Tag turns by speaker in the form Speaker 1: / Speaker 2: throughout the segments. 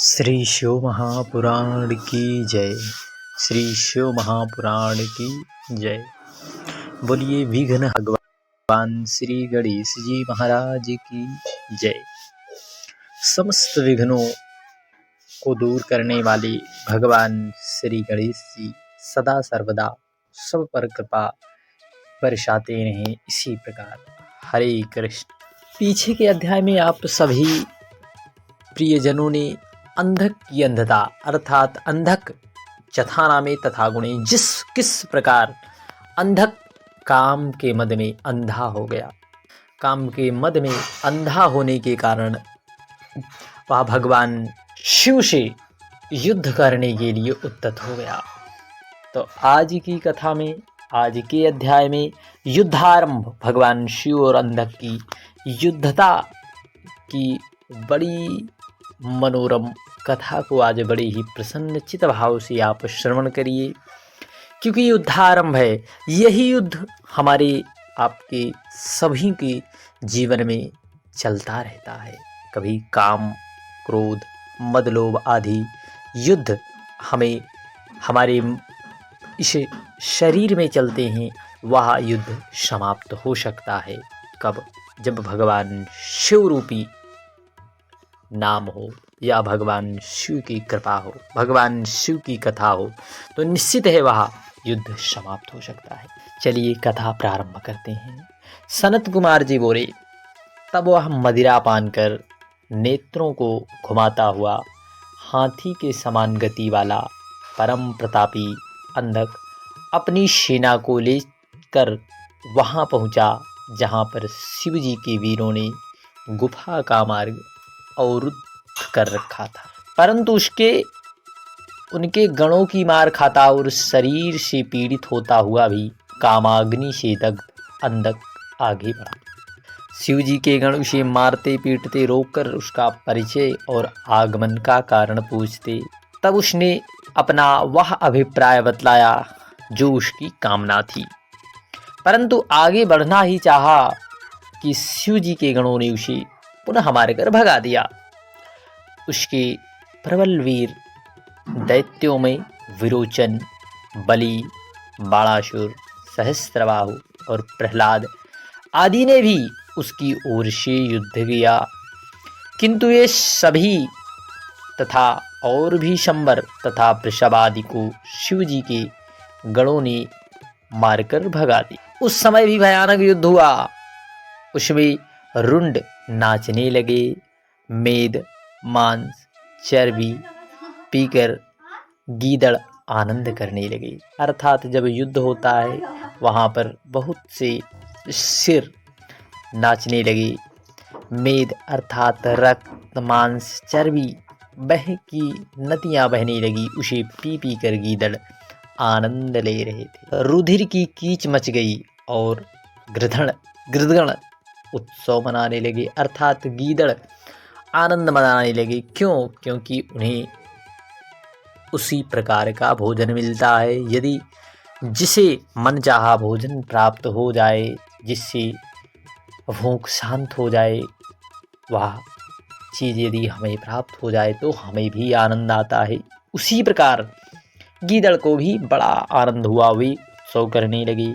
Speaker 1: श्री शिव महापुराण की जय। श्री शिव महापुराण की जय। बोलिए विघ्न भगवान श्री गणेश जी महाराज की जय। समस्त विघ्नों को दूर करने वाले भगवान श्री गणेश जी सदा सर्वदा सब पर कृपा बरसाते रहें इसी प्रकार। हरे कृष्ण। पीछे के अध्याय में आप सभी प्रियजनों ने अंधक की अंधता अर्थात अंधक जथा नामे तथा गुणे किस प्रकार अंधक काम के मद में अंधा हो गया। काम के मद में अंधा होने के कारण वह भगवान शिव से युद्ध करने के लिए उद्यत हो गया। तो आज की कथा में, आज के अध्याय में युद्धारंभ भगवान शिव और अंधक की युद्धता की बड़ी मनोरम कथा को आज बड़े ही प्रसन्नचित भाव से आप श्रवण करिए, क्योंकि युद्धारंभ है। यही युद्ध हमारे आपके सभी के जीवन में चलता रहता है। कभी काम, क्रोध, मद, लोभ आदि युद्ध हमें हमारे इस शरीर में चलते हैं। वह युद्ध समाप्त हो सकता है कब? जब भगवान शिव रूपी नाम हो या भगवान शिव की कृपा हो, भगवान शिव की कथा हो, तो निश्चित है वह युद्ध समाप्त हो सकता है। चलिए कथा प्रारंभ करते हैं। सनत कुमार जी बोले, तब वह मदिरा पान कर नेत्रों को घुमाता हुआ हाथी के समान गति वाला परम प्रतापी अंधक अपनी सेना को लेकर वहां पहुंचा जहां पर शिव जी के वीरों ने गुफा का मार्ग अवरुद्ध कर रखा था, परंतु उनके गणों की मार खाता और शरीर से पीड़ित होता हुआ भी कामाग्नि से दग्ध अंधक आगे बढ़ा। शिव जी के गण उसे मारते पीटते रोककर उसका परिचय और आगमन का कारण पूछते। तब उसने अपना वह अभिप्राय बतलाया जो उसकी कामना थी, परंतु आगे बढ़ना ही चाहा कि शिव जी के गणों ने उसे पुनः मारकर भगा दिया। उसके प्रबल वीर दैत्यों में विरोचन, बलि, बाणासुर, सहस्त्रबाहु और प्रहलाद आदि ने भी उसकी ओर से युद्ध किया, किंतु ये सभी तथा और भी शंबर तथा वृषभ आदि को शिव जी के गणों ने मारकर भगा दी। उस समय भी भयानक युद्ध हुआ। उसमें रुंड नाचने लगे, मेद, मांस, चर्बी पीकर गीदड़ आनंद करने लगे। अर्थात जब युद्ध होता है वहाँ पर बहुत से सिर नाचने लगे। मेद अर्थात रक्त, मांस, चर्बी बह की नदियाँ बहने लगी। उसे पी पी कर गीदड़ आनंद ले रहे थे। रुधिर की कीच मच गई और गृदगण उत्सव मनाने लगे, अर्थात गीदड़ आनंद मनाने लगे। क्यों? क्योंकि उन्हें उसी प्रकार का भोजन मिलता है। यदि जिसे मन चाहा भोजन प्राप्त हो जाए, जिससे भूख शांत हो जाए, वह चीज़ यदि हमें प्राप्त हो जाए तो हमें भी आनंद आता है। उसी प्रकार गीदड़ को भी बड़ा आनंद हुआ, वे उत्सव करने लगे।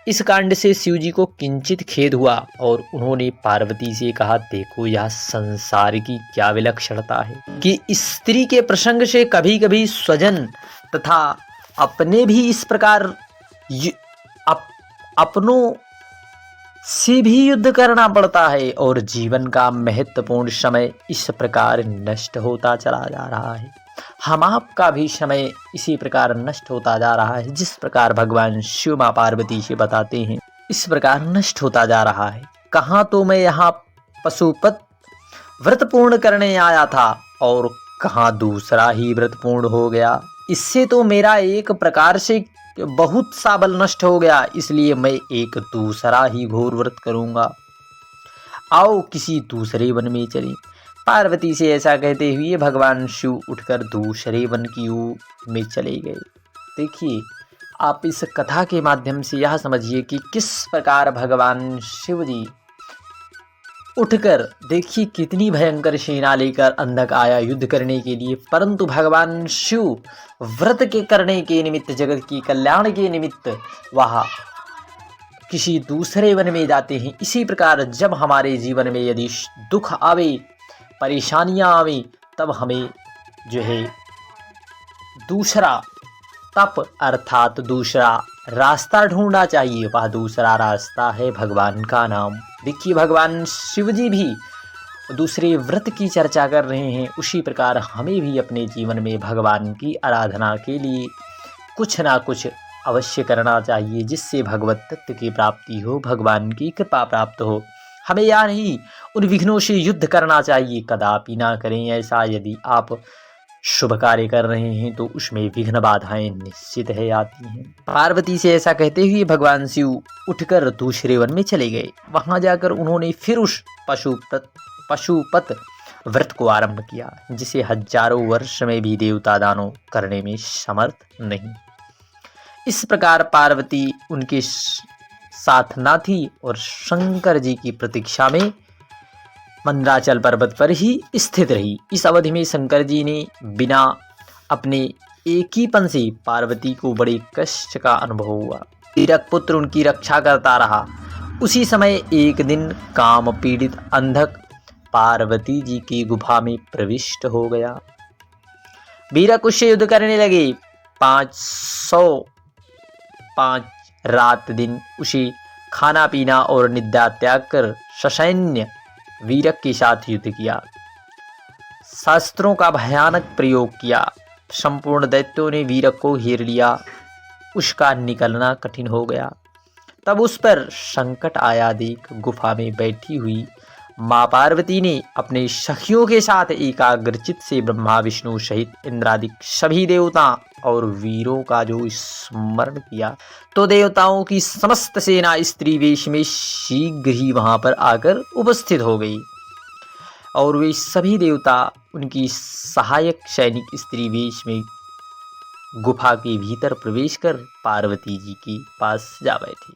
Speaker 1: इस कांड से शिव जी को किंचित खेद हुआ और उन्होंने पार्वती से कहा, देखो यह संसार की क्या विलक्षणता है कि स्त्री के प्रसंग से कभी कभी स्वजन तथा अपने भी इस प्रकार अपनों से भी युद्ध करना पड़ता है और जीवन का महत्वपूर्ण समय इस प्रकार नष्ट होता चला जा रहा है। हम आपका भी समय इसी प्रकार नष्ट होता जा रहा है। जिस प्रकार भगवान शिव माँ पार्वती से बताते हैं, इस प्रकार नष्ट होता जा रहा है। कहाँ तो मैं यहाँ पशुपत व्रत पूर्ण करने आया था और कहाँ दूसरा ही व्रत पूर्ण हो गया। इससे तो मेरा एक प्रकार से बहुत सा बल नष्ट हो गया, इसलिए मैं एक दूसरा ही घोर व्रत करूँगा। आओ किसी दूसरे वन में चलें। पार्वती से ऐसा कहते हुए भगवान शिव उठकर दूसरे वन की ओर में चले गए। देखिए, आप इस कथा के माध्यम से यह समझिए कि किस प्रकार भगवान शिव जी उठकर देखिए कितनी भयंकर सेना लेकर अंधक आया युद्ध करने के लिए, परंतु भगवान शिव व्रत के करने के निमित्त, जगत की कल्याण के निमित्त वहाँ किसी दूसरे वन में जाते हैं। इसी प्रकार जब हमारे जीवन में यदि दुख आवे, परेशानियां आवे, तब हमें जो है दूसरा तप अर्थात दूसरा रास्ता ढूंढना चाहिए। वह दूसरा रास्ता है भगवान का नाम। देखिए भगवान शिव जी भी दूसरे व्रत की चर्चा कर रहे हैं, उसी प्रकार हमें भी अपने जीवन में भगवान की आराधना के लिए कुछ ना कुछ अवश्य करना चाहिए, जिससे भगवत तत्व की प्राप्ति हो, भगवान की कृपा प्राप्त हो। हमें या नहीं उन विघ्नों से युद्ध करना चाहिए, कदापि ना करें ऐसा। यदि आप शुभ कार्य कर रहे हैं तो उसमें विघ्न बाधाएं निश्चित है आती हैं। पार्वती से ऐसा कहते हुए भगवान शिव उठकर दूसरे वन में चले गए। वहां जाकर उन्होंने फिर उस पशुपत व्रत को आरंभ किया, जिसे हजारों वर्ष में भी देवता दानव करने में समर्थ नहीं। इस प्रकार पार्वती उनके साथ ना थी और शंकर जी की प्रतीक्षा में मंदराचल पर्वत पर ही स्थित रही। इस अवधि में शंकर जी ने बिना अपने एक ही पन से पार्वती को बड़े कष्ट का अनुभव हुआ। तीरक पुत्र उनकी रक्षा करता रहा। उसी समय एक दिन काम पीड़ित अंधक पार्वती जी की गुफा में प्रविष्ट हो गया। वीरक उससे युद्ध करने लगे। 505 रात दिन उसे खाना पीना और निद्रा त्याग कर ससैन्य वीरक के साथ युद्ध किया। शास्त्रों का भयानक प्रयोग किया। संपूर्ण दैत्यों ने वीरक को घेर लिया। उसका निकलना कठिन हो गया। तब उस पर संकट आया देख गुफा में बैठी हुई माँ पार्वती ने अपने सखियों के साथ एकाग्रचित से ब्रह्मा विष्णु सहित इंद्रादिक सभी देवता और वीरों का जो स्मरण किया, तो देवताओं की समस्त सेना स्त्री वेश में शीघ्र ही वहां पर आकर उपस्थित हो गई और वे सभी देवता उनकी सहायक सैनिक स्त्री वेश में गुफा के भीतर प्रवेश कर पार्वती जी के पास जा बैठे।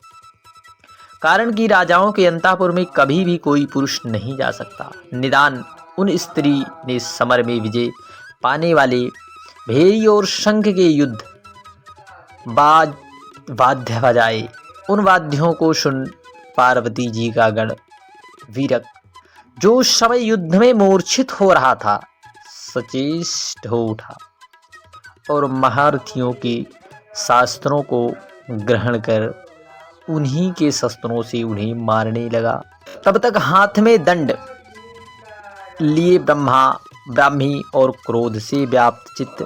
Speaker 1: कारण कि राजाओं के अंतःपुर में कभी भी कोई पुरुष नहीं जा सकता। निदान उन स्त्री ने समर में विजय पाने वाले भेरी और शंख के युद्ध वाद्य बजाए। उन वाद्यों को सुन पार्वती जी का गण वीरक, जो उस समय युद्ध में मूर्छित हो रहा था, सचेष्ट हो उठा और महारथियों के शास्त्रों को ग्रहण कर उन्हीं के शस्त्रों से उन्हें मारने लगा। तब तक हाथ में दंड लिए ब्राह्मी और क्रोध से व्याप्त चित्त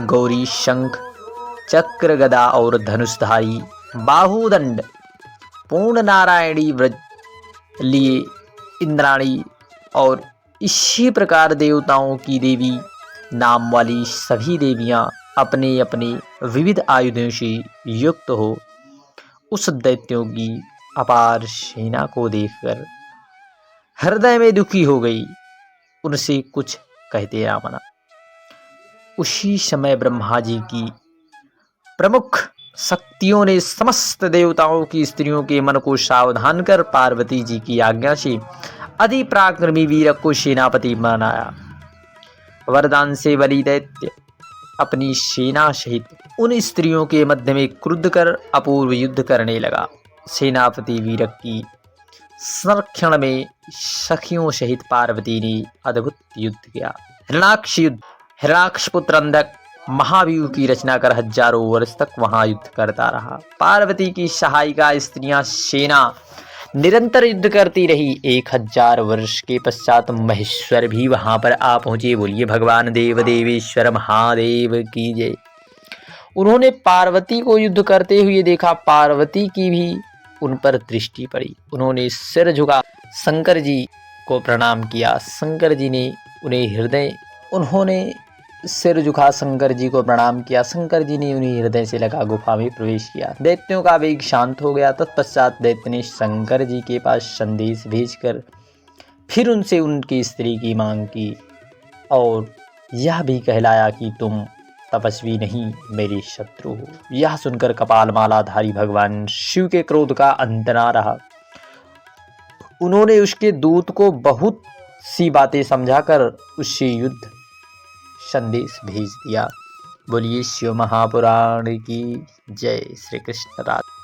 Speaker 1: गौरी शंख चक्र गदा और धनुषधारी बाहुदंड पूर्ण नारायणी व्रज लिए इंद्राणी और इसी प्रकार देवताओं की देवी नाम वाली सभी देवियां अपने अपने विविध आयुधों से युक्त हो उस दैत्यों की अपार सेना को देखकर हृदय में दुखी हो गई। उनसे कुछ कहते ना बना। उसी समय ब्रह्मा जी की प्रमुख शक्तियों ने समस्त देवताओं की स्त्रियों के मन को सावधान कर पार्वती जी की आज्ञा से अति पराक्रमी वीरक को सेनापति बनाया। वरदान से बलि दैत्य अपनी सेना सहित उन स्त्रियों के मध्य में क्रुद्ध कर अपूर्व युद्ध करने लगा। सेनापति वीरक की संरक्षण में सखियों सहित पार्वती ने अद्भुत युद्ध किया। हिरणाक्ष युद्ध। हिरणाक्ष पुत्र अंधक महाव्यूह की रचना कर हजारों वर्ष तक वहां युद्ध करता रहा। पार्वती की सहायिका स्त्रियां सेना निरंतर युद्ध करती रही। 1000 वर्ष के पश्चात महेश्वर भी वहां पर आ पहुंचे। बोलिए भगवान देव देवेश्वर महादेव की जय। उन्होंने पार्वती को युद्ध करते हुए देखा। पार्वती की भी उन पर दृष्टि पड़ी। उन्होंने सिर झुका शंकर जी को प्रणाम किया। शंकर जी ने उन्होंने सिर झुका शंकर जी को प्रणाम किया। शंकर जी ने उन्हें हृदय से लगा गुफा में प्रवेश किया। दैत्यों का वेग शांत हो गया। तत्पश्चात दैत्य ने शंकर जी के पास संदेश भेजकर फिर उनसे उनकी स्त्री की मांग की और यह भी कहलाया कि तुम तपस्वी नहीं मेरे शत्रु हो। यह सुनकर कपाल मालाधारी भगवान शिव के क्रोध का अंत ना रहा। उन्होंने उसके दूत को बहुत सी बातें समझाकर उससे युद्ध संदेश भेज दिया। बोलिए शिव महापुराण की जय। श्री कृष्ण राधे।